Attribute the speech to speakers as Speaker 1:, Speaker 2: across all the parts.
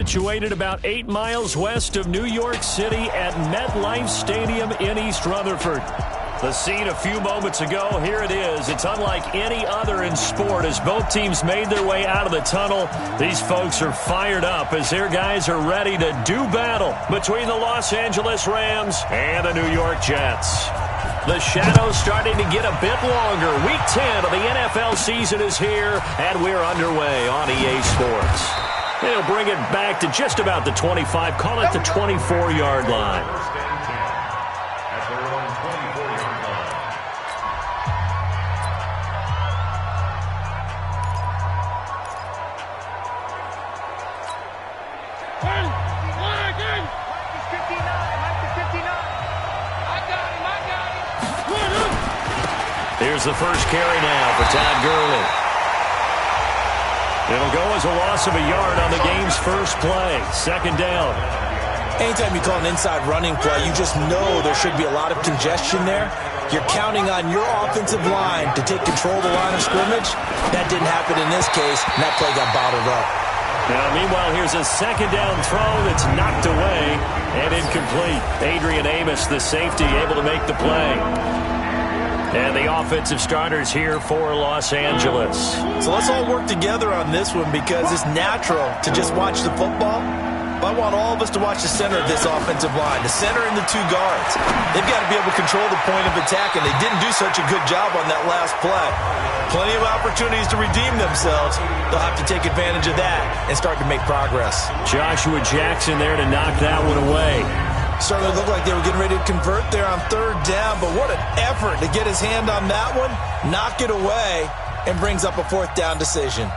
Speaker 1: Situated about 8 miles west of New York City at MetLife Stadium in East Rutherford. The scene a few moments ago, here it is. It's unlike any other in sport as both teams made their way out of the tunnel. These folks are fired up as their guys are ready to do battle between the Los Angeles Rams and the New York Jets. The shadow's starting to get a bit longer. Week 10 of the NFL season is here, and we're underway on EA Sports. They'll bring it back to just about the 25, call it the 24-yard line. Here's the first carry now for Todd Gurley. It'll go as a loss of a yard on the game's first play. Second down.
Speaker 2: Anytime you call an inside running play, you just know there should be a lot of congestion there. You're counting on your offensive line to take control of the line of scrimmage. That didn't happen in this case, and that play got bottled up.
Speaker 1: Now, meanwhile, here's a second down throw that's knocked away and incomplete. Adrian Amos, the safety, able to make the play. And the offensive starters here for Los Angeles.
Speaker 2: So let's all work together on this one because it's natural to just watch the football. But I want all of us to watch the center of this offensive line, the center and the two guards. They've got to be able to control the point of attack, and they didn't do such a good job on that last play. Plenty of opportunities to redeem themselves. They'll have to take advantage of that and start to make progress.
Speaker 1: Joshua Jackson there to knock that one away.
Speaker 2: Certainly looked like they were getting ready to convert there on third down, but what an effort to get his hand on that one, knock it away, and brings up a fourth down decision.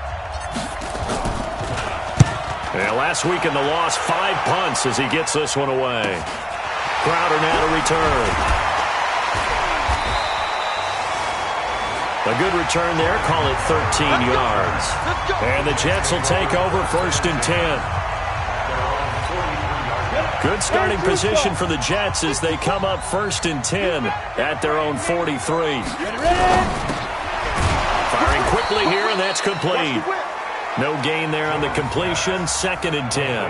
Speaker 1: Yeah, last week in the loss, 5 punts as he gets this one away. Crowder now to return. A good return there, call it 13 yards. And the Jets will take over first and 10. Good starting position for the Jets as they come up first and 10 at their own 43. Firing quickly here, and that's complete. No gain there on the completion, second and 10.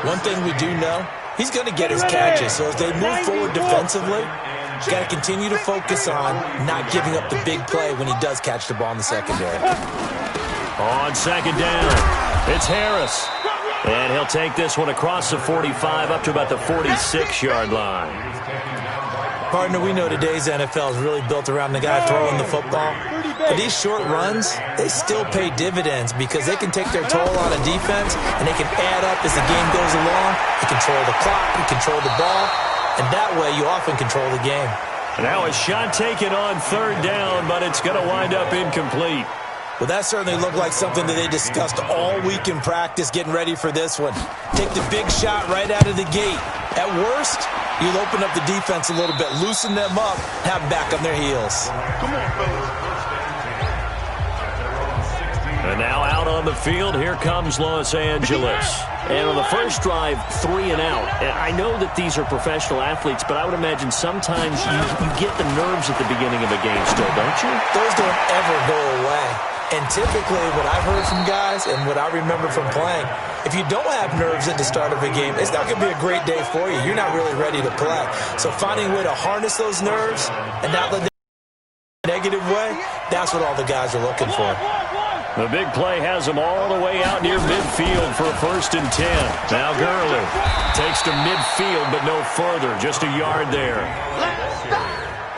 Speaker 2: One thing we do know, he's going to get his catches. So as they move forward defensively, got to continue to focus on not giving up the big play when he does catch the ball in the secondary.
Speaker 1: On second down, it's Harris. And he'll take this one across the 45 up to about the 46-yard line.
Speaker 2: Partner, we know today's NFL is really built around the guy throwing the football. But these short runs, they still pay dividends because they can take their toll on a defense and they can add up as the game goes along. You control the clock, you control the ball, and that way you often control the game.
Speaker 1: Now a shot taken on third down, but it's going to wind up incomplete.
Speaker 2: Well, that certainly looked like something that they discussed all week in practice getting ready for this one. Take the big shot right out of the gate. At worst, you'll open up the defense a little bit, loosen them up, have them back on their heels.
Speaker 3: Come on, fellas.
Speaker 1: And now out on the field, here comes Los Angeles. And on the first drive, 3 and out. And I know that these are professional athletes, but I would imagine sometimes you get the nerves at the beginning of a game still, don't you?
Speaker 2: Those don't ever go away. And typically what I've heard from guys and what I remember from playing, if you don't have nerves at the start of a game, it's not going to be a great day for you. You're not really ready to play. So finding a way to harness those nerves and not let them in a negative way, that's what all the guys are looking for.
Speaker 1: The big play has them all the way out near midfield for a first and 10. Now Gurley takes to midfield, but no further, just a yard there.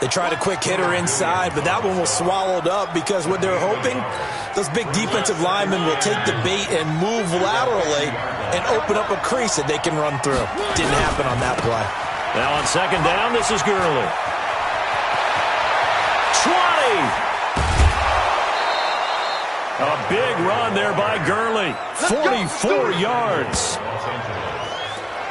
Speaker 2: They tried a quick hitter inside, but that one was swallowed up because what they're hoping, those big defensive linemen will take the bait and move laterally and open up a crease that they can run through. Didn't happen on that play.
Speaker 1: Now on second down, this is Gurley. 20! A big run there by Gurley. 44 yards.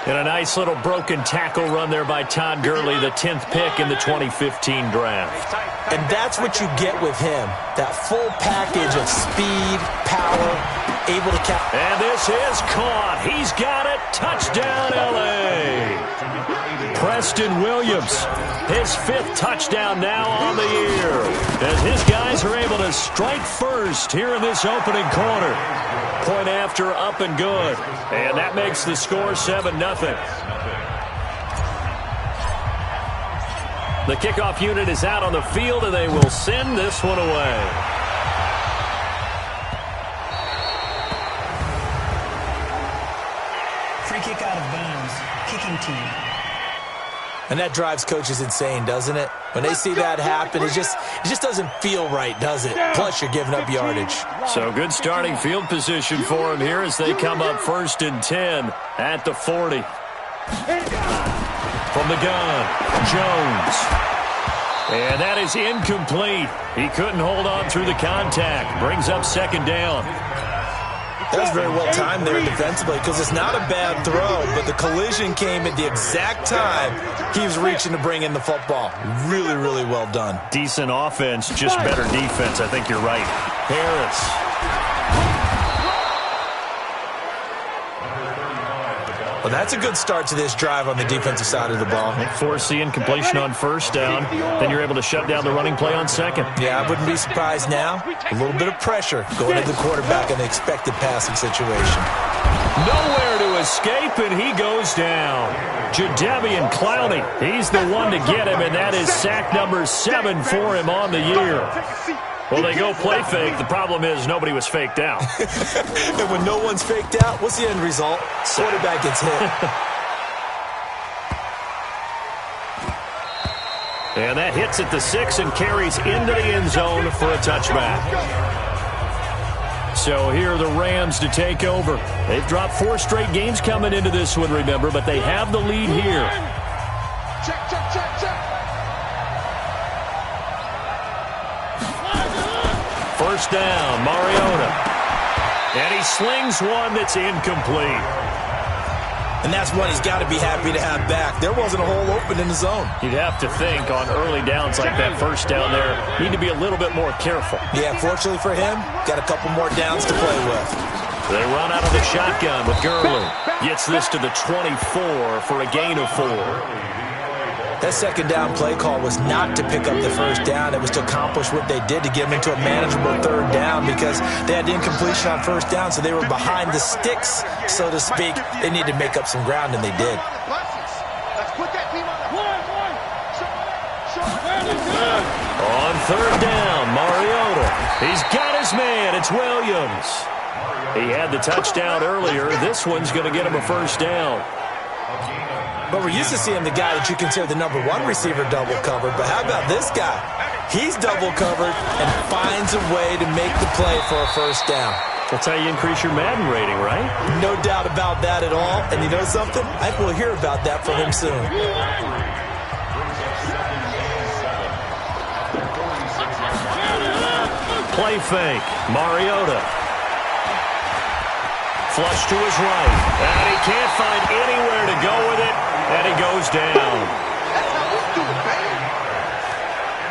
Speaker 1: And a nice little broken tackle run there by Todd Gurley, the 10th pick in the 2015 draft.
Speaker 2: And that's what you get with him, that full package of speed, power, able to catch.
Speaker 1: And this is caught. He's got it. Touchdown, L.A. Press Preston Williams. His 5th touchdown now on the year, as his guys are able to strike first here in this opening quarter. Point after, up and good. And that makes the score 7-0. The kickoff unit is out on the field, and they will send this one away.
Speaker 3: Free kick out of bounds. Kicking team.
Speaker 2: And that drives coaches insane, doesn't it? When they see that happen, it just doesn't feel right, does it? Plus, you're giving up yardage.
Speaker 1: So good starting field position for them here as they come up 1st and 10 at the 40. From the gun, Jones. And that is incomplete. He couldn't hold on through the contact. Brings up 2nd down.
Speaker 2: That was very well timed there defensively because it's not a bad throw, but the collision came at the exact time he was reaching to bring in the football. Really, really well done.
Speaker 1: Decent offense, just better defense. I think you're right. Harris.
Speaker 2: Well, that's a good start to this drive on the defensive side of the ball.
Speaker 1: Force the incompletion on 1st down. Then you're able to shut down the running play on 2nd.
Speaker 2: Yeah, I wouldn't be surprised now. A little bit of pressure going to the quarterback in an expected passing situation.
Speaker 1: Nowhere to escape, and he goes down. Jadeveon Clowney, he's the one to get him, and that is sack number 7 for him on the year. Well, they go play fake. The problem is nobody was faked out.
Speaker 2: And when no one's faked out, what's the end result? Quarterback gets hit.
Speaker 1: And that hits at the 6 and carries into the end zone for a touchback. So here are the Rams to take over. They've dropped 4 straight games coming into this one, remember, but they have the lead here.
Speaker 4: Check.
Speaker 1: 1st down, Mariota. And he slings one that's incomplete.
Speaker 2: And that's one he's got to be happy to have back. There wasn't a hole open in the zone.
Speaker 1: You'd have to think on early downs like that 1st down there, need to be a little bit more careful.
Speaker 2: Yeah, fortunately for him, got a couple more downs to play with.
Speaker 1: They run out of the shotgun with Gurley. Gets this to the 24 for a gain of 4.
Speaker 2: That 2nd down play call was not to pick up the 1st down. It was to accomplish what they did to get them into a manageable 3rd down because they had incompletion on 1st down, so they were behind the sticks, so to speak. They needed to make up some ground, and they did.
Speaker 1: On 3rd down, Mariota. He's got his man. It's Williams. He had the touchdown earlier. This one's going to get him a 1st down.
Speaker 2: But we're used to seeing the guy that you consider the number 1 receiver double covered. But how about this guy? He's double covered and finds a way to make the play for a 1st down.
Speaker 1: That's how you increase your Madden rating, right?
Speaker 2: No doubt about that at all. And you know something? I think we'll hear about that from him soon.
Speaker 1: Play fake. Mariota. Flush to his right. And he can't find anywhere to go with it. And he goes down.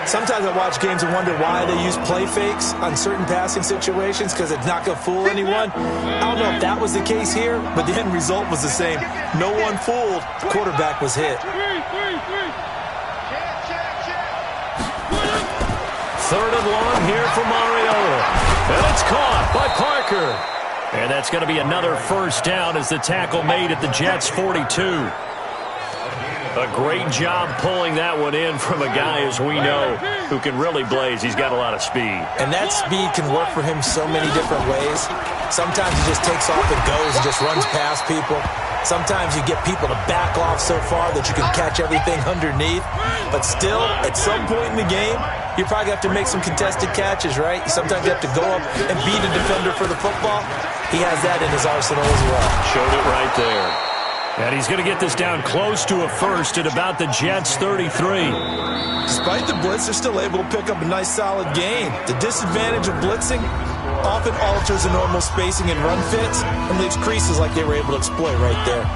Speaker 2: Sometimes I watch games and wonder why they use play fakes on certain passing situations because it's not going to fool anyone. I don't know if that was the case here, but the end result was the same. No one fooled. The quarterback was hit.
Speaker 1: 3rd and long here for Mariota. And it's caught by Parker. And that's going to be another 1st down as the tackle made at the Jets' 42. A great job pulling that one in from a guy, as we know, who can really blaze. He's got a lot of speed.
Speaker 2: And that speed can work for him so many different ways. Sometimes he just takes off and goes and just runs past people. Sometimes you get people to back off so far that you can catch everything underneath. But still, at some point in the game, you probably have to make some contested catches, right? Sometimes you have to go up and beat a defender for the football. He has that in his arsenal as well.
Speaker 1: Showed it right there. And he's going to get this down close to a 1st at about the Jets' 33.
Speaker 2: Despite the blitz, they're still able to pick up a nice solid gain. The disadvantage of blitzing often alters the normal spacing and run fits and leaves creases like they were able to exploit right there.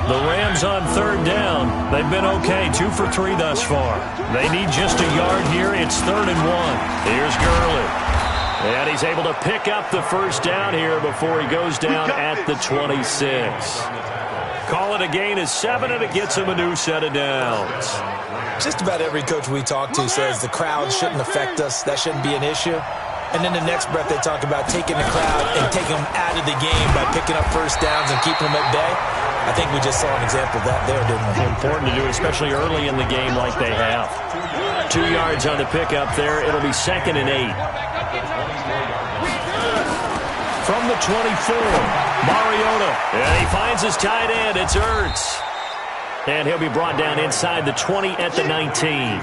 Speaker 1: The Rams on 3rd down. They've been okay, 2 for 3 thus far. They need just a yard here. It's 3rd and 1. Here's Gurley. And he's able to pick up the 1st down here before he goes down at the 26. call it a gain of 7, and it gets him a new set of downs.
Speaker 2: Just about every coach we talk to says the crowd shouldn't affect us. That shouldn't be an issue. And then the next breath they talk about taking the crowd and taking them out of the game by picking up first downs and keeping them at bay. I think we just saw an example of that there, didn't we?
Speaker 1: Important to do, especially early in the game like they have. 2 yards on the pickup there. It'll be 2nd and 8. From the 24, Mariota. And he finds his tight end. It's Ertz. And he'll be brought down inside the 20 at the 19.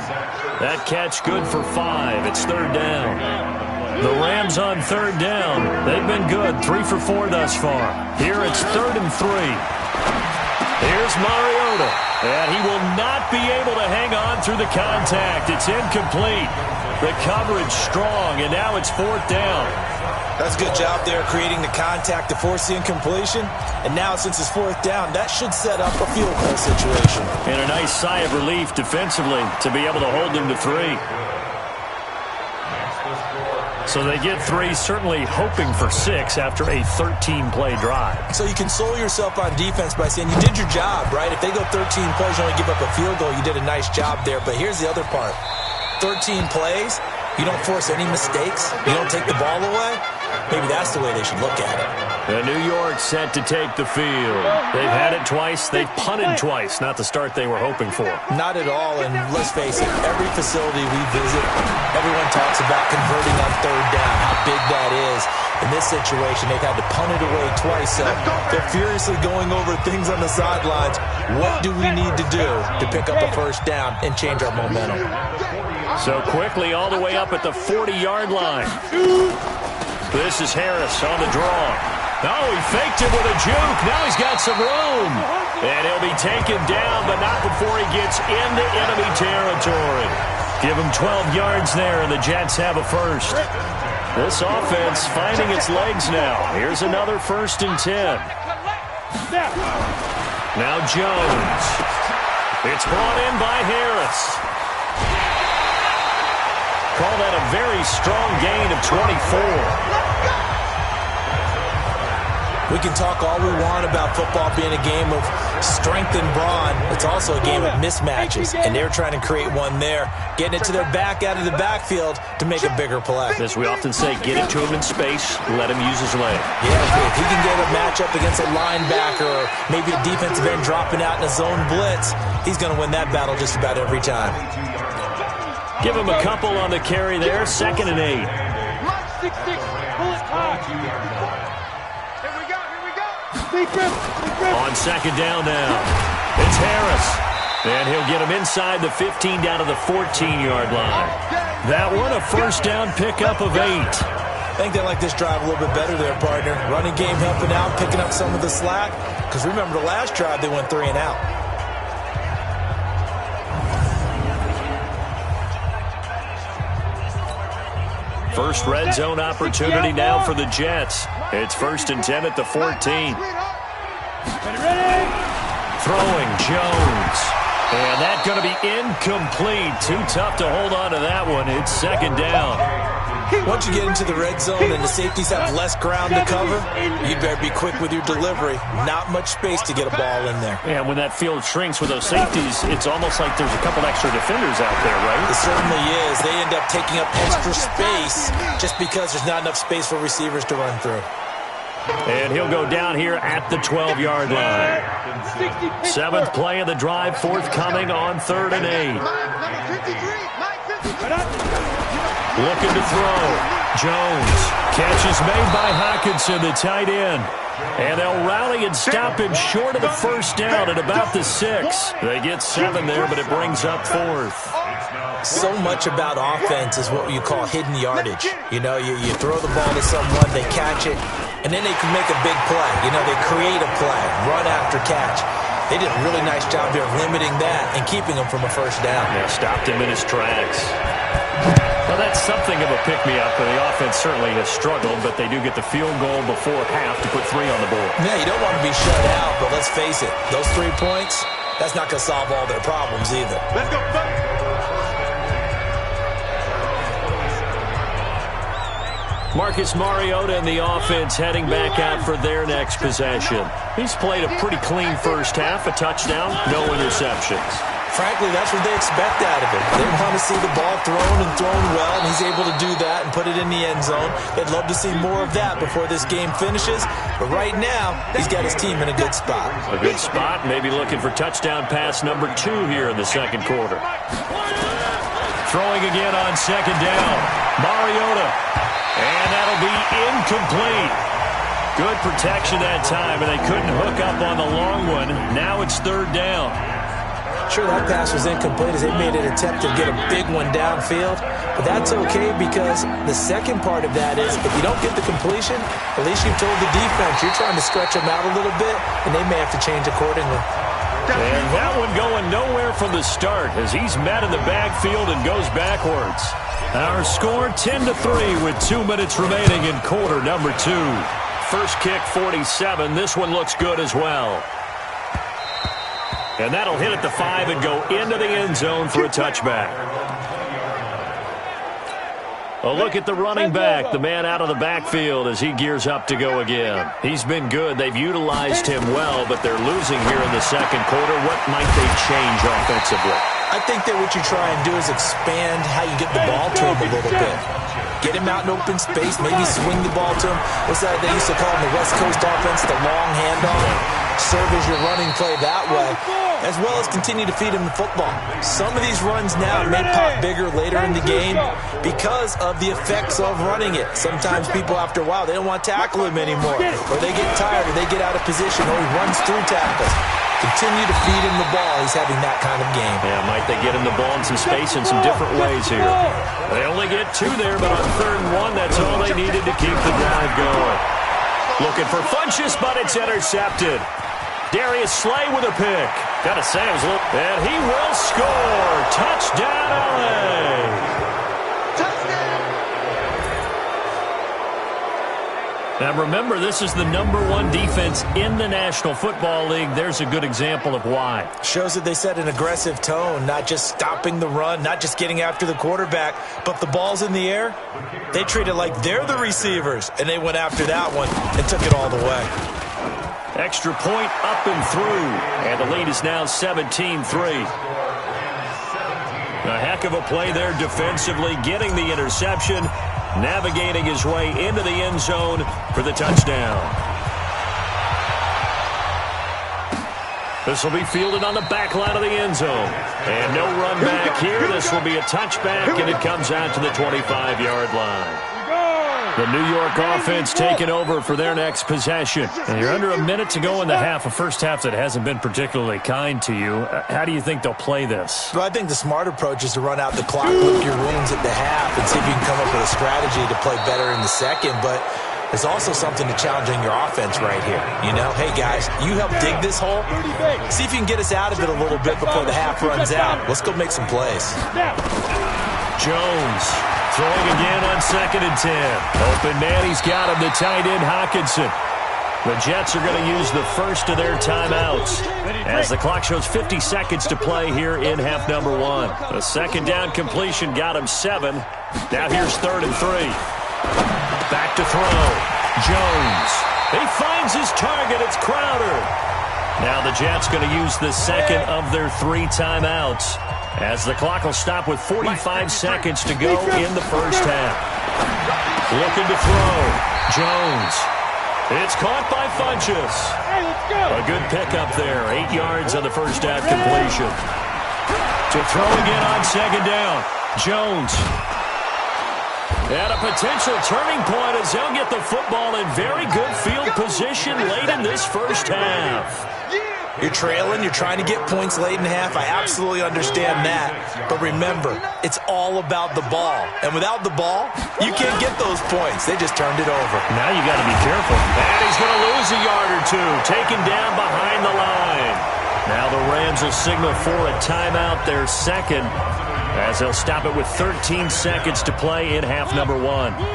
Speaker 1: That catch good for 5. It's 3rd down. The Rams on 3rd down. They've been good, 3 for 4 thus far. Here it's 3rd and 3. Here's Mariota. And he will not be able to hang on through the contact. It's incomplete. The coverage strong, and now it's 4th down.
Speaker 2: That's a good job there creating the contact to force the incompletion. And now since it's 4th down, that should set up a field goal situation.
Speaker 1: And a nice sigh of relief defensively to be able to hold them to 3. So they get 3, certainly hoping for 6 after a 13-play drive.
Speaker 2: So you console yourself on defense by saying you did your job, right? If they go 13 plays, you only give up a field goal, you did a nice job there. But here's the other part. 13 plays, you don't force any mistakes, you don't take the ball away. Maybe that's the way they should look at it.
Speaker 1: And New York set to take the field. They've had it twice. They've punted twice. Not the start they were hoping for.
Speaker 2: Not at all. And let's face it, every facility we visit, everyone talks about converting on 3rd down, how big that is. In this situation, they've had to punt it away twice. So they're furiously going over things on the sidelines. What do we need to do to pick up a 1st down and change our momentum?
Speaker 1: So quickly all the way up at the 40-yard line. This is Harris on the draw. Oh, he faked it with a juke. Now he's got some room. And he'll be taken down, but not before he gets into enemy territory. Give him 12 yards there, and the Jets have a first. This offense finding its legs now. Here's another 1st and 10. Now Jones. It's brought in by Harris. Call that a very strong gain of 24.
Speaker 2: We can talk all we want about football being a game of strength and brawn. It's also a game of mismatches, and they're trying to create one there, getting it to their back out of the backfield to make a bigger play.
Speaker 1: As we often say, get it to him in space, let him use his leg.
Speaker 2: Yeah, if he can get a matchup against a linebacker or maybe a defensive end dropping out in a zone blitz, he's going to win that battle just about every time.
Speaker 1: Give him a couple on the carry there, 2nd and 8. On 2nd down now, it's Harris. And he'll get him inside the 15 down to the 14-yard line. That one, a 1st down pickup of 8.
Speaker 2: I think they like this drive a little bit better there, partner. Running game helping out, picking up some of the slack. Because remember the last drive, they went 3 and out.
Speaker 1: First red zone opportunity now for the Jets. It's 1st and 10 at the 14. Throwing Jones. And that's going to be incomplete. Too tough to hold on to that one. It's 2nd down.
Speaker 2: Once you get into the red zone and the safeties have less ground to cover, you better be quick with your delivery. Not much space to get a ball in there.
Speaker 1: And when that field shrinks with those safeties, it's almost like there's a couple extra defenders out there, right?
Speaker 2: It certainly is. They end up taking up extra space just because there's not enough space for receivers to run through.
Speaker 1: And he'll go down here at the 12-yard line. 7th play of the drive, forthcoming on 3rd and 8. Looking to throw. Jones. Catch is made by Hockenson, the tight end. And they'll rally and stop him short of the 1st down at about the 6. They get 7 there, but it brings up 4th.
Speaker 2: So much about offense is what you call hidden yardage. You know, you throw the ball to someone, they catch it, and then they can make a big play. You know, they create a play, run after catch. They did a really nice job here of limiting that and keeping him from a 1st down.
Speaker 1: Yeah, stopped him in his tracks. Well, that's something of a pick-me-up. The offense certainly has struggled, but they do get the field goal before half to put 3 on the board.
Speaker 2: Yeah, you don't want to be shut out, but let's face it, those 3 points, that's not going to solve all their problems either.
Speaker 4: Let's go.
Speaker 1: Marcus Mariota and the offense heading back out for their next possession. He's played a pretty clean first half, a touchdown, no interceptions.
Speaker 2: Frankly, that's what they expect out of him. They want to see the ball thrown and thrown well, and he's able to do that and put it in the end zone. They'd love to see more of that before this game finishes, but right now, he's got his team in a good spot.
Speaker 1: A good spot, maybe looking for touchdown pass number 2 here in the second quarter. Throwing again on second down. Mariota. And that'll be incomplete. Good protection that time, and they couldn't hook up on the long one. Now it's third down.
Speaker 2: Sure, that pass was incomplete as they made an attempt to get a big one downfield. But that's okay because the second part of that is if you don't get the completion, at least you've told the defense you're trying to stretch them out a little bit, and they may have to change accordingly.
Speaker 1: And that one going nowhere from the start as he's met in the backfield and goes backwards. Our score 10-3 with 2 minutes remaining in quarter number 2. First kick 47. This one looks good as well. And that'll hit at the 5 and go into the end zone for a touchback. A look at the running back, the man out of the backfield as he gears up to go again. He's been good. They've utilized him well, but they're losing here in the second quarter. What might they change offensively?
Speaker 2: I think that what you try and do is expand how you get the ball to him a little bit. Get him out in open space, maybe swing the ball to him. What's that they used to call in the West Coast offense, the long handoff? Serve as your running play that way, as well as continue to feed him the football. Some of these runs now may pop bigger later in the game because of the effects of running it. Sometimes people, after a while, they don't want to tackle him anymore, or they get tired, or they get out of position, or he runs through tackles. Continue to feed him the ball. He's having that kind of game.
Speaker 1: Yeah, might they get him the ball in some space in some different ways here. They only get 2 there, but on 3rd and 1, that's all they needed to keep the drive going. Looking for Funchess, but it's intercepted. Darius Slay with a pick. Gotta say, it was a little... And he will score. Touchdown, LA. Now remember, this is the #1 defense in the National Football League. There's a good example of why.
Speaker 2: Shows that they set an aggressive tone, not just stopping the run, not just getting after the quarterback, but the ball's in the air. They treat it like they're the receivers, and they went after that one and took it all the way.
Speaker 1: Extra point up and through, and the lead is now 17-3. A heck of a play there defensively, getting the interception, navigating his way into the end zone for the touchdown. This will be fielded on the back line of the end zone. And no run back here. This will be a touchback, and it comes out to the 25-yard line. The New York offense taking over for their next possession. And you're under a minute to go in the half, a first half that hasn't been particularly kind to you. How do you think they'll play this?
Speaker 2: Well, I think the smart approach is to run out the clock, lick your wounds at the half, and see if you can come up with a strategy to play better in the second. But there's also something to challenging your offense right here. You know, hey, guys, you help dig this hole. See if you can get us out of it a little bit before the half runs out. Let's go make some plays.
Speaker 1: Jones throwing again on 2nd and 10. Open man, he's got him, the tight end, Hockenson. The Jets are going to use the first of their timeouts as the clock shows 50 seconds to play here in half number 1. The second down completion got him 7. Now here's 3rd and 3. Back to throw. Jones. He finds his target. It's Crowder. Now the Jets going to use the second of their 3 timeouts as the clock will stop with 45 seconds to go in the first half. Looking to throw. Jones. It's caught by Funchess. A good pickup there. 8 yards on the first half completion. To throw again on 2nd down. Jones. At a potential turning point as they'll get the football in very good field position late in this first half.
Speaker 2: You're trailing, you're trying to get points late in half. I absolutely understand that. But remember, it's all about the ball. And without the ball, you can't get those points. They just turned it over.
Speaker 1: Now you got to be careful. And he's going to lose a yard or 2. Taken down behind the line. Now the Rams will signal for a timeout, their second, as they'll stop it with 13 seconds to play in half number 1.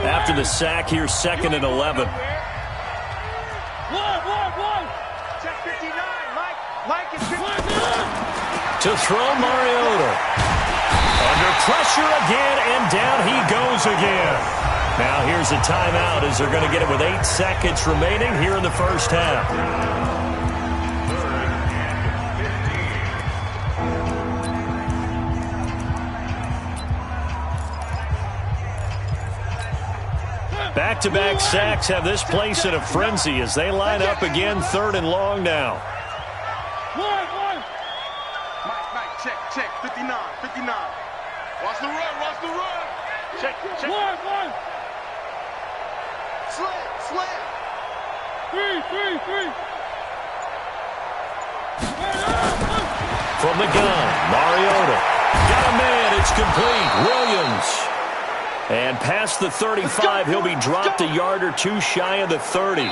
Speaker 1: After the sack, here's 2nd and 11. To throw Mariota. Under pressure again, and down he goes again. Now here's a timeout as they're going to get it with 8 seconds remaining here in the first half. Back-to-back sacks have this place in a frenzy as they line up again, 3rd and long now.
Speaker 4: Mike, check, 59. Watch the run. Check. One. Slam.
Speaker 3: 3.
Speaker 1: From the gun, Mariota. Got a man, it's complete. Williams. And past the 35, he'll be dropped a yard or two shy of the 30.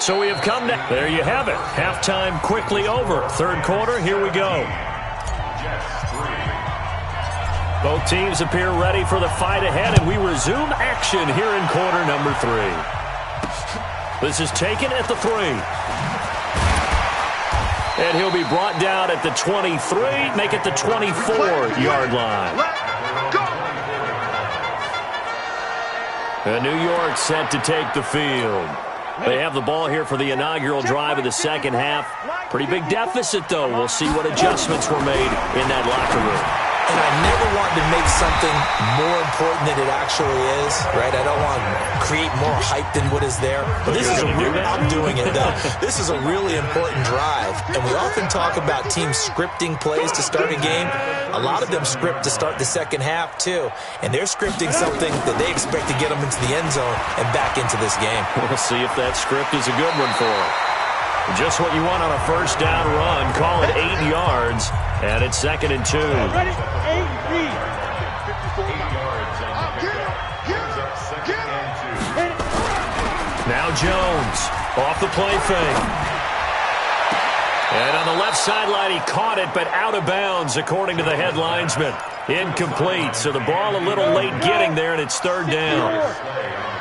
Speaker 1: So we have come to... There you have it. Halftime quickly over. 3rd quarter, here we go. Both teams appear ready for the fight ahead, and we resume action here in quarter number 3. This is taken at the 3. And he'll be brought down at the 23, make it the 24-yard line. And New York set to take the field. They have the ball here for the inaugural drive of the second half. Pretty big deficit, though. We'll see what adjustments were made in that locker room.
Speaker 2: And I never want to make something more important than it actually is, right? I don't want to create more hype than what is there. But this is I'm doing it, though. This is a really important drive. And we often talk about teams scripting plays to start a game. A lot of them script to start the second half, too. And they're scripting something that they expect to get them into the end zone and back into this game.
Speaker 1: We'll see if that script is a good one for them. Just what you want on a first down run. Call it 8 yards. And it's 2nd and 2.
Speaker 3: Ready? 8 feet.
Speaker 4: 54 yards on the pickup. Gives up 2nd and 2.
Speaker 1: Now Jones off the play fake. And on the left sideline, he caught it, but out of bounds, according to the head linesman. Incomplete, so the ball a little late getting there, and it's 3rd down.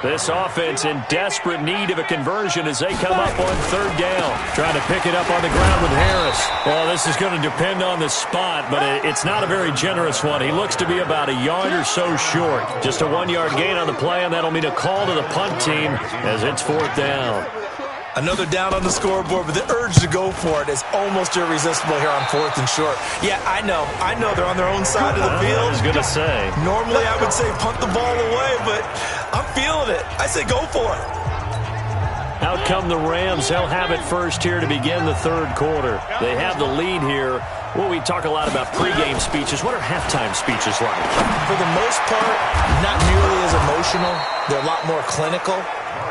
Speaker 1: This offense in desperate need of a conversion as they come up on 3rd down. Trying to pick it up on the ground with Harris. Well, this is going to depend on the spot, but it's not a very generous one. He looks to be about a yard or so short. Just a 1-yard gain on the play, and that'll mean a call to the punt team as it's 4th down.
Speaker 2: Another down on the scoreboard, but the urge to go for it is almost irresistible here on 4th and short. Yeah, I know they're on their own side of the field.
Speaker 1: I was going to say.
Speaker 2: Normally I would say punt the ball away, but I'm feeling it. I say go for it.
Speaker 1: Out come the Rams. They'll have it first here to begin the 3rd quarter. They have the lead here. Well, we talk a lot about pregame speeches. What are halftime speeches like?
Speaker 2: For the most part, not nearly as emotional. They're a lot more clinical.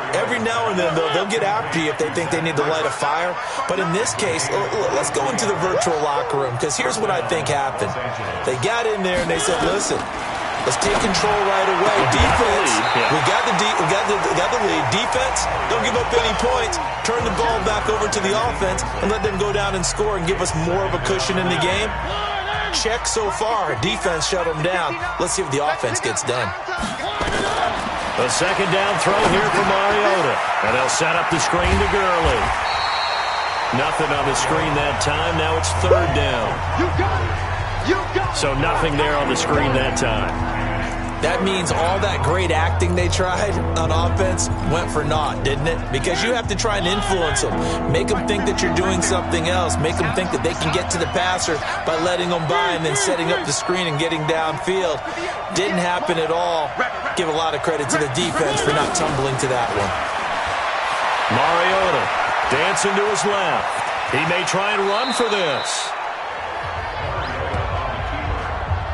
Speaker 2: Every now and then, though, they'll get after you if they think they need to light a fire. But in this case, let's go into the virtual locker room, because here's what I think happened. They got in there and they said, listen, let's take control right away. Defense, we got the lead. Defense, don't give up any points. Turn the ball back over to the offense and let them go down and score and give us more of a cushion in the game. Check so far. Defense shut them down. Let's see if the offense gets done.
Speaker 1: A 2nd down throw here for Mariota. And they'll set up the screen to Gurley. Nothing on the screen that time. Now it's 3rd down.
Speaker 4: You got it.
Speaker 1: So nothing there on the screen that time.
Speaker 2: That means all that great acting they tried on offense went for naught, didn't it? Because you have to try and influence them. Make them think that you're doing something else. Make them think that they can get to the passer by letting them by and then setting up the screen and getting downfield. Didn't happen at all. Give a lot of credit to the defense for not tumbling to that one.
Speaker 1: Mariota dancing to his left. He may try and run for this.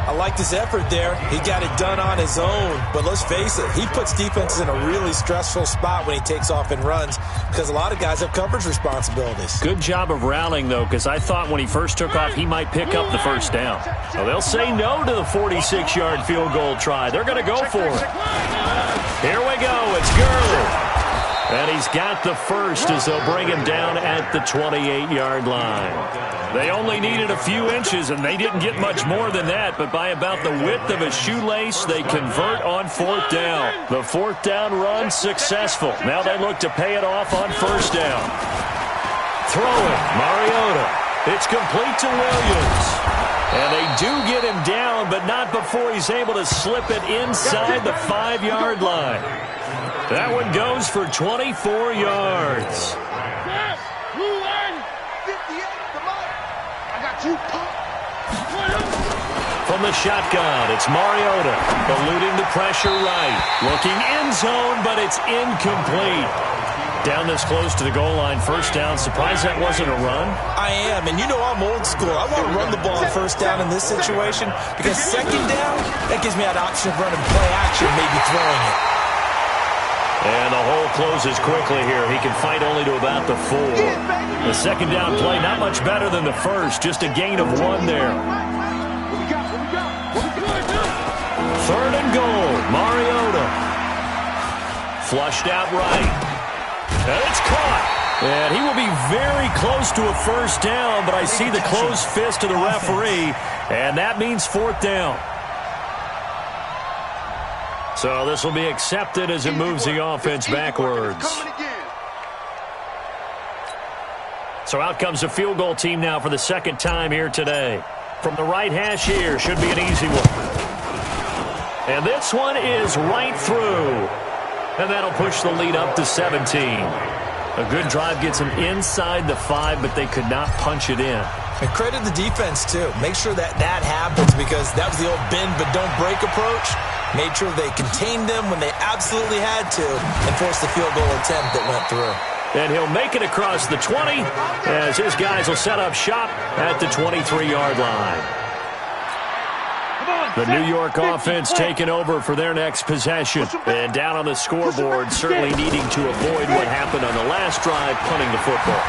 Speaker 2: I like this effort there. He got it done on his own. But let's face it, he puts defenses in a really stressful spot when he takes off and runs because a lot of guys have coverage responsibilities.
Speaker 1: Good job of rallying, though, because I thought when he first took off, he might pick up the 1st down. So they'll say no to the 46-yard field goal try. They're going to go for it. Here we go. It's Gurley. And he's got the first as they'll bring him down at the 28-yard line. They only needed a few inches, and they didn't get much more than that, but by about the width of a shoelace, they convert on 4th down. The 4th down run successful. Now they look to pay it off on 1st down. Throwing, Mariota. It's complete to Williams. And they do get him down, but not before he's able to slip it inside the 5-yard line. That one goes for 24 yards. From the shotgun, it's Mariota, eluding the pressure right. Looking end zone, but it's incomplete. Down this close to the goal line, first down. Surprised that wasn't a run?
Speaker 2: I am, and you know I'm old school. I want to run the ball on first down in this situation because second down, that gives me that option of running play action, maybe throwing it.
Speaker 1: And the hole closes quickly here. He can fight only to about the 4. The second down play, not much better than the first, just a gain of 1 there. Third and goal, Mariota. Flushed out right. And it's caught. And he will be very close to a first down, but I see the closed fist of the referee, and that means 4th down. So this will be accepted as it moves the offense backwards. So out comes the field goal team now for the second time here today. From the right hash here, should be an easy one. And this one is right through. And that'll push the lead up to 17. A good drive gets them inside the 5, but they could not punch it in.
Speaker 2: And credit the defense, too. Make sure that happens because that was the old bend but don't break approach. Made sure they contained them when they absolutely had to and forced the field goal attempt that went through.
Speaker 1: And he'll make it across the 20 as his guys will set up shop at the 23-yard line. The New York offense taking over for their next possession. And down on the scoreboard, certainly needing to avoid what happened on the last drive, punting the football.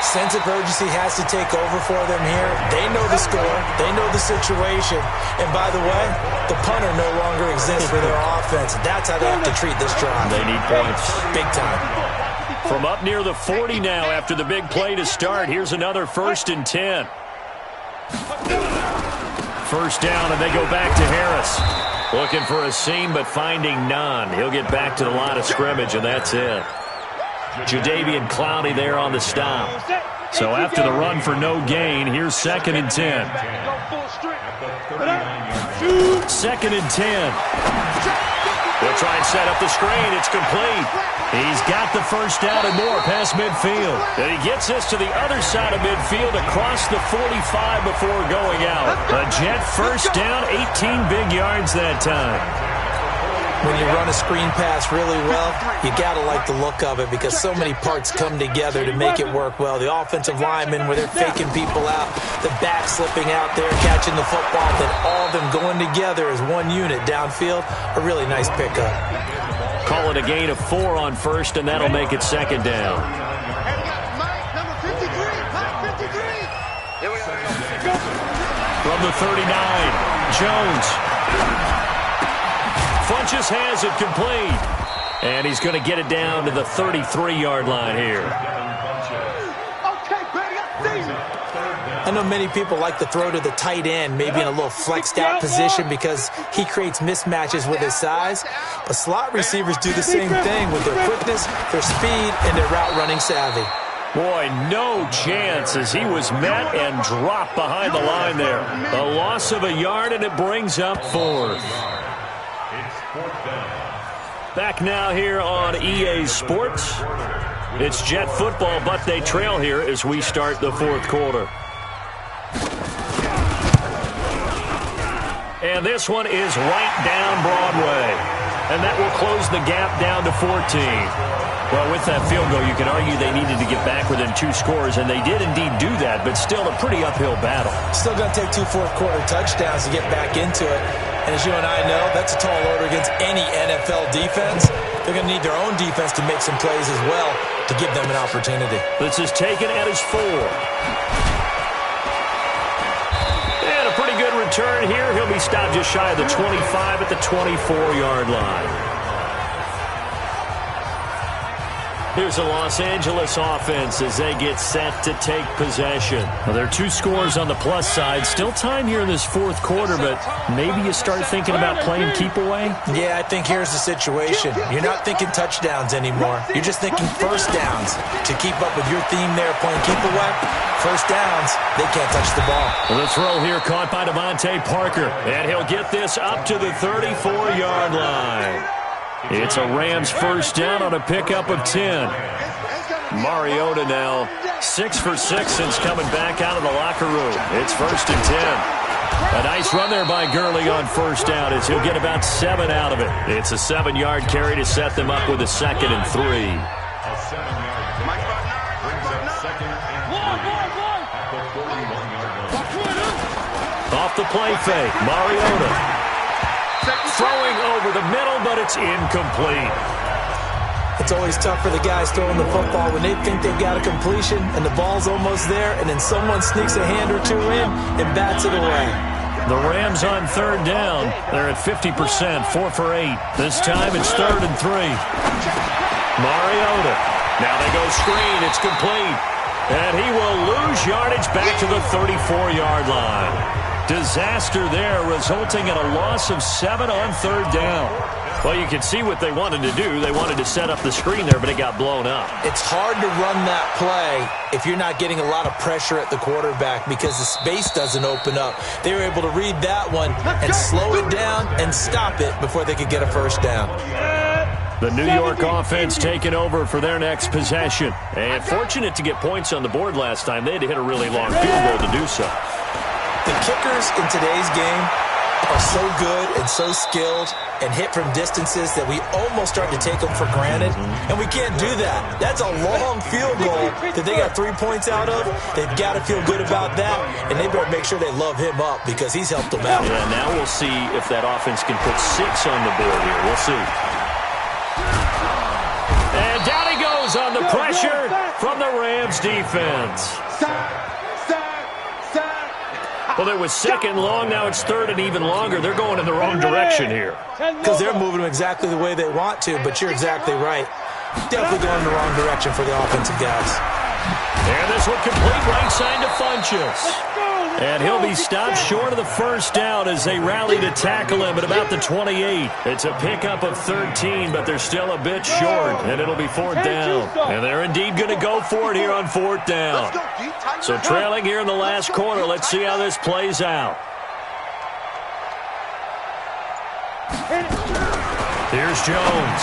Speaker 2: Sense of urgency has to take over for them here. They know the score. They know the situation. And by the way, the punter no longer exists for their offense. That's how they have to treat this drive.
Speaker 1: They need points.
Speaker 2: Big time.
Speaker 1: From up near the 40 now after the big play to start, here's another 1st and 10. First down, and they go back to Harris. Looking for a seam, but finding none. He'll get back to the line of scrimmage, and that's it. Jadeveon Clowney there on the stop. So after the run for no gain, here's 2nd and 10. 2nd and 10. They'll try and set up the screen. It's complete. He's got the first down and more past midfield. And he gets this to the other side of midfield across the 45 before going out. A Jet first down, 18 big yards that time.
Speaker 2: When you run a screen pass really well, you got to like the look of it because so many parts come together to make it work well. The offensive linemen, where they're faking people out, the back slipping out there, catching the football, then all of them going together as one unit downfield, a really nice pickup.
Speaker 1: Call it a gain of 4 on first, and that'll make it 2nd down. From the 39, Jones. Funches has it complete. And he's going to get it down to the 33-yard line here.
Speaker 2: I know many people like to throw to the tight end, maybe in a little flexed out position because he creates mismatches with his size. But slot receivers do the same thing with their quickness, their speed, and their route running savvy.
Speaker 1: Boy, no chance as he was met and dropped behind the line there. A loss of a yard, and it brings up 4th. Back now here on EA Sports. It's Jet football, but they trail here as we start the 4th quarter. And this one is right down Broadway. And that will close the gap down to 14. Well, with that field goal, you can argue they needed to get back within 2 scores, and they did indeed do that, but still a pretty uphill battle.
Speaker 2: Still going to take 2 fourth-quarter touchdowns to get back into it. And as you and I know, that's a tall order against any NFL defense. They're going to need their own defense to make some plays as well to give them an opportunity.
Speaker 1: This is taken at his 4. And a pretty good return here. He'll be stopped just shy of the 25 at the 24-yard line. Here's the Los Angeles offense as they get set to take possession. Well, there are 2 scores on the plus side. Still time here in this 4th quarter, but maybe you start thinking about playing keep away?
Speaker 2: Yeah, I think here's the situation. You're not thinking touchdowns anymore. You're just thinking first downs. To keep up with your theme there, playing keep away, first downs, they can't touch the ball.
Speaker 1: The throw here caught by Devontae Parker, and he'll get this up to the 34-yard line. It's a Rams first down on a pickup of 10. Mariota now 6 for 6 since coming back out of the locker room. It's first and 10. A nice run there by Gurley on first down as he'll get about 7 out of it. It's a 7-yard carry to set them up with a 2nd and 3.
Speaker 4: A 7-yard carry brings up 2nd and 3 at the 41-yard line.
Speaker 1: Off the play fake, Mariota throwing over the middle, but it's incomplete.
Speaker 2: It's always tough for the guys throwing the football when they think they've got a completion and the ball's almost there, and then someone sneaks a hand or two in and bats it away.
Speaker 1: The Rams on third down. They're at 50%, 4 for 8. This time it's 3rd and 3. Mariota. Now they go screen. It's complete. And he will lose yardage back to the 34-yard line. Disaster there, resulting in a loss of 7 on third down. Well, you can see what they wanted to do. They wanted to set up the screen there, but it got blown up.
Speaker 2: It's hard to run that play if you're not getting a lot of pressure at the quarterback because the space doesn't open up. They were able to read that one and slow it down and stop it before they could get a first down.
Speaker 1: The New York offense taking over for their next possession. And fortunate to get points on the board last time. They had to hit a really long field goal to do so.
Speaker 2: The kickers in today's game are so good and so skilled and hit from distances that we almost start to take them for granted, and we can't do that. That's a long field goal that they got 3 points out of. They've got to feel good about that, and they better make sure they love him up because he's helped them out.
Speaker 1: Yeah, now we'll see if that offense can put 6 on the board here. We'll see. And down he goes on the pressure from the Rams defense. Well, it was 2nd long. Now it's 3rd and even longer. They're going in the wrong direction here.
Speaker 2: Because they're moving them exactly the way they want to, but you're exactly right. Definitely going in the wrong direction for the offensive guys.
Speaker 1: And this one complete right side to Funchess. And he'll be stopped short of the first down as they rally to tackle him at about the 28. It's a pickup of 13, but they're still a bit short, and it'll be 4th down. And they're indeed going to go for it here on 4th down. So trailing here in the last quarter, let's see how this plays out. Here's Jones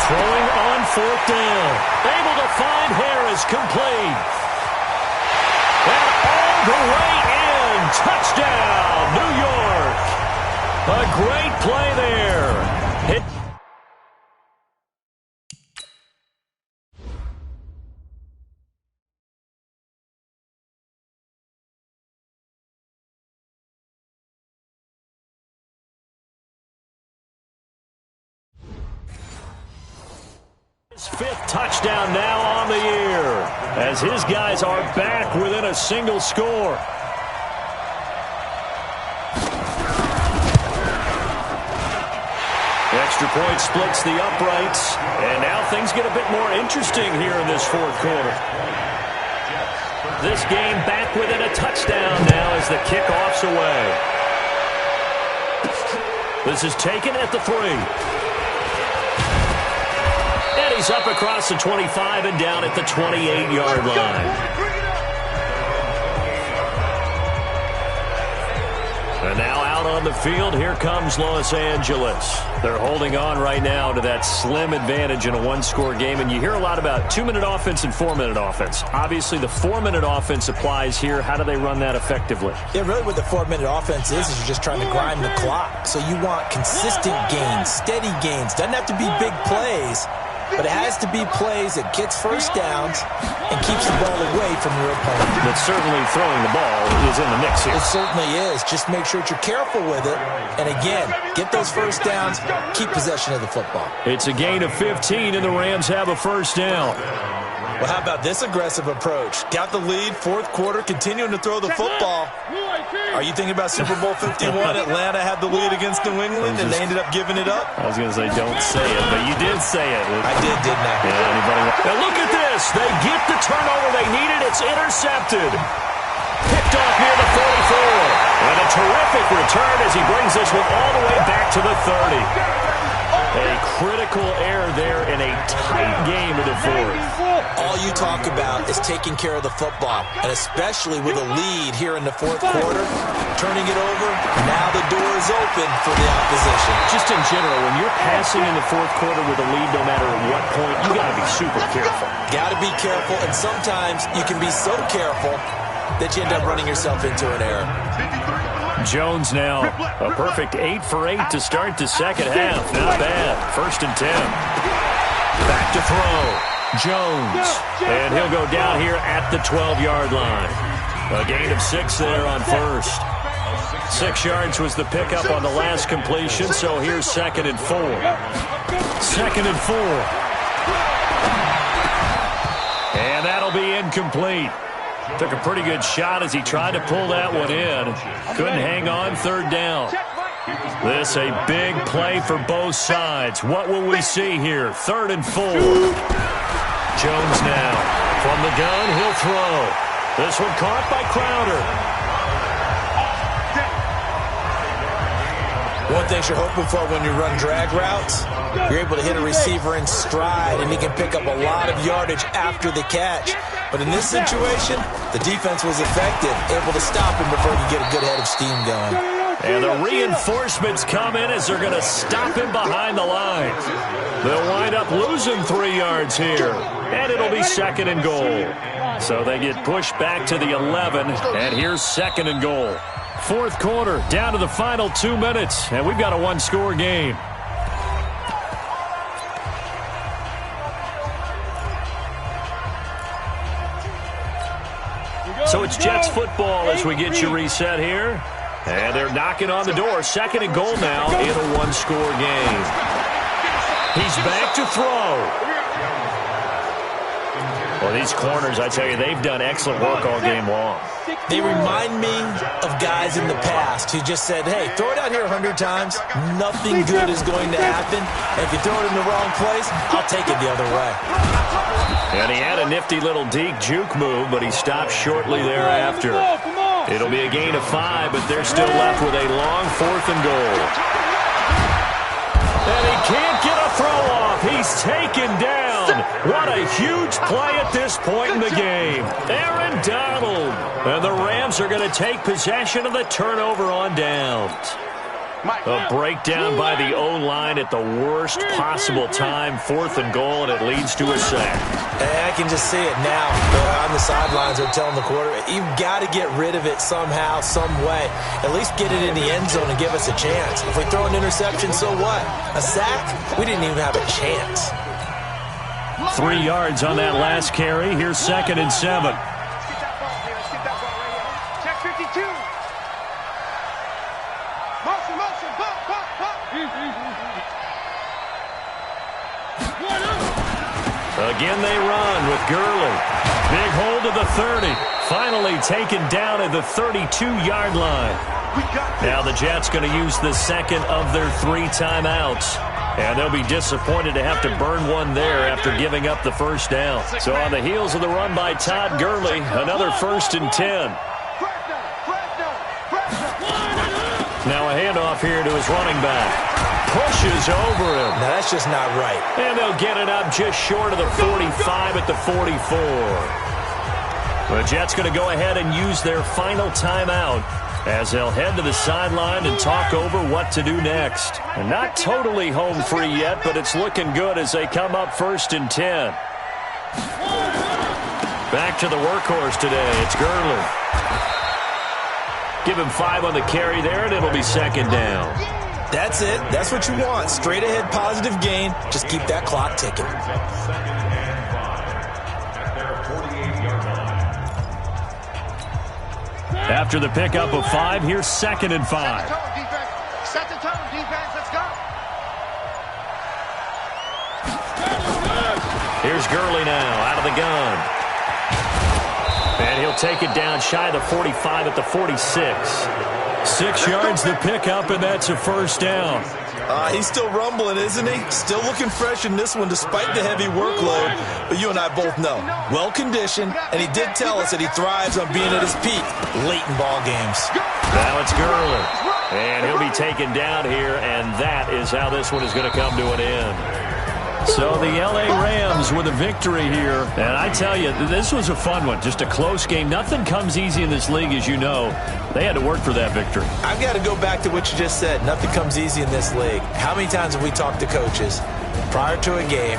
Speaker 1: throwing on 4th down. Able to find Harris, complete. And all the way in. Touchdown, New York. A great play there. Hit. His 5th touchdown now on the year as his guys are back within a single score. Extra point splits the uprights, and now things get a bit more interesting here in this 4th quarter. This game back within a touchdown now as the kickoff's away. This is taken at the 3. And he's up across the 25 and down at the 28-yard line. And now out on the field, here comes Los Angeles. They're holding on right now to that slim advantage in a one-score game. And you hear a lot about 2-minute offense and 4-minute offense. Obviously, the 4-minute offense applies here. How do they run that effectively?
Speaker 2: Yeah, really what the 4-minute offense is you're just trying to grind the clock. So you want consistent gains, steady gains. Doesn't have to be big plays, but it has to be plays that gets first downs and keeps the ball away from your opponent.
Speaker 1: But certainly throwing the ball is in the mix here.
Speaker 2: It certainly is. Just make sure that you're careful with it. And again, get those first downs, keep possession of the football.
Speaker 1: It's a gain of 15, and the Rams have a first down.
Speaker 2: Well, how about this aggressive approach? Got the lead, 4th quarter, continuing to throw the football. Are you thinking about Super Bowl 51? Atlanta had the lead against New England, and they ended up giving it up?
Speaker 1: I was going to say don't say it, but you did say it.
Speaker 2: I did, didn't I?
Speaker 1: Yeah, anybody? Now look at this. They get the turnover they needed. It's intercepted. Picked off near the 44. And a terrific return as he brings this one all the way back to the 30. A critical error there in a tight game in the fourth.
Speaker 2: All you talk about is taking care of the football, and especially with a lead here in the fourth quarter, turning it over, now the door is open for the opposition.
Speaker 1: Just in general, when you're passing in the fourth quarter with a lead, no matter at what point, you got to be super careful.
Speaker 2: Got to be careful, and sometimes you can be so careful that you end up running yourself into an error.
Speaker 1: Jones now, a perfect 8 for 8 to start the second half. Not bad. 1st and 10. Back to throw. Jones. And he'll go down here at the 12-yard line. A gain of 6 there on first. 6 yards was the pickup on the last completion, so here's 2nd and 4. 2nd and 4. And that'll be incomplete. Took a pretty good shot as he tried to pull that one in. Couldn't hang on, 3rd down. This a big play for both sides. What will we see here? 3rd and 4. Jones now. From the gun, he'll throw. This one caught by Crowder.
Speaker 2: One thing you're hoping for when you run drag routes, you're able to hit a receiver in stride, and he can pick up a lot of yardage after the catch. But in this situation, the defense was effective, able to stop him before he could get a good head of steam going.
Speaker 1: And the reinforcements come in as they're going to stop him behind the line. They'll wind up losing 3 yards here, and it'll be 2nd and goal. So they get pushed back to the 11, and here's 2nd and goal. Fourth quarter, down to the final 2 minutes, and we've got a one-score game. So it's Jets football as we get you reset here. And they're knocking on the door. 2nd and goal now in a one-score game. He's back to throw. Well, these corners, I tell you, they've done excellent work all game long.
Speaker 2: They remind me of guys in the past who just said, hey, throw it out here 100 times. Nothing good is going to happen. And if you throw it in the wrong place, I'll take it the other way.
Speaker 1: And he had a nifty little deke juke move, but he stopped shortly thereafter. It'll be a gain of 5, but they're still left with a long 4th and goal. And he can't get a throw off. He's taken down. What a huge play at this point in the game. Aaron Donald. And the Rams are going to take possession of the turnover on downs. A breakdown by the O-line at the worst possible time. 4th and goal, and it leads to a sack.
Speaker 2: I can just see it now. On the sidelines, they're telling the quarterback, you've got to get rid of it somehow, some way. At least get it in the end zone and give us a chance. If we throw an interception, so what? A sack? We didn't even have a chance.
Speaker 1: 3 yards on that last carry. Here's 2nd and 7.
Speaker 3: Check 52. Motion, pop.
Speaker 1: Again they run with Gurley. Big hold to the 30. Finally taken down at the 32-yard line. Now the Jets going to use the 2nd of their 3 timeouts. And they'll be disappointed to have to burn one there after giving up the 1st down. So on the heels of the run by Todd Gurley, another 1st and 10. Now a handoff here to his running back. Pushes over him.
Speaker 2: Now that's just not right.
Speaker 1: And they'll get it up just short of the 45 at the 44. The Jets going to go ahead and use their final timeout as they'll head to the sideline and talk over what to do next. And not totally home free yet, but it's looking good as they come up 1st and 10. Back to the workhorse today. It's Gurley. Give him 5 on the carry there, and it'll be 2nd down.
Speaker 2: That's it. That's what you want. Straight ahead, positive gain. Just keep that clock ticking.
Speaker 1: After the pickup of 5, here's 2nd and 5.
Speaker 3: Set the tone, defense. Let's go.
Speaker 1: Here's Gurley now out of the gun. And he'll take it down shy of the 45 at the 46. 6 yards the pickup, and that's a 1st down.
Speaker 2: He's still rumbling, isn't he? Still looking fresh in this one despite the heavy workload. But you and I both know, well-conditioned, and he did tell us that he thrives on being at his peak late in ball games.
Speaker 1: Now it's Gurley. And he'll be taken down here, and that is how this one is going to come to an end. So the L.A. Rams with a victory here. And I tell you, this was a fun one. Just a close game. Nothing comes easy in this league, as you know. They had to work for that victory.
Speaker 2: I've got to go back to what you just said. Nothing comes easy in this league. How many times have we talked to coaches prior to a game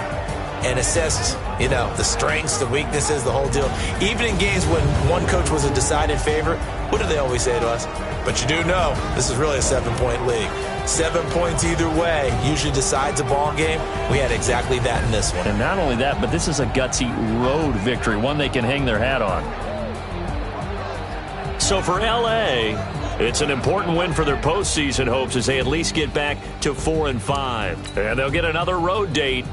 Speaker 2: and assessed, the strengths, the weaknesses, the whole deal? Even in games when one coach was a decided favorite, what do they always say to us? But you do know this is really a 7-point league. 7 points either way usually decides a ball game. We had exactly that in this one.
Speaker 1: And not only that, but this is a gutsy road victory, one they can hang their hat on. So for L.A., it's an important win for their postseason hopes as they at least get back to 4-5. And they'll get another road date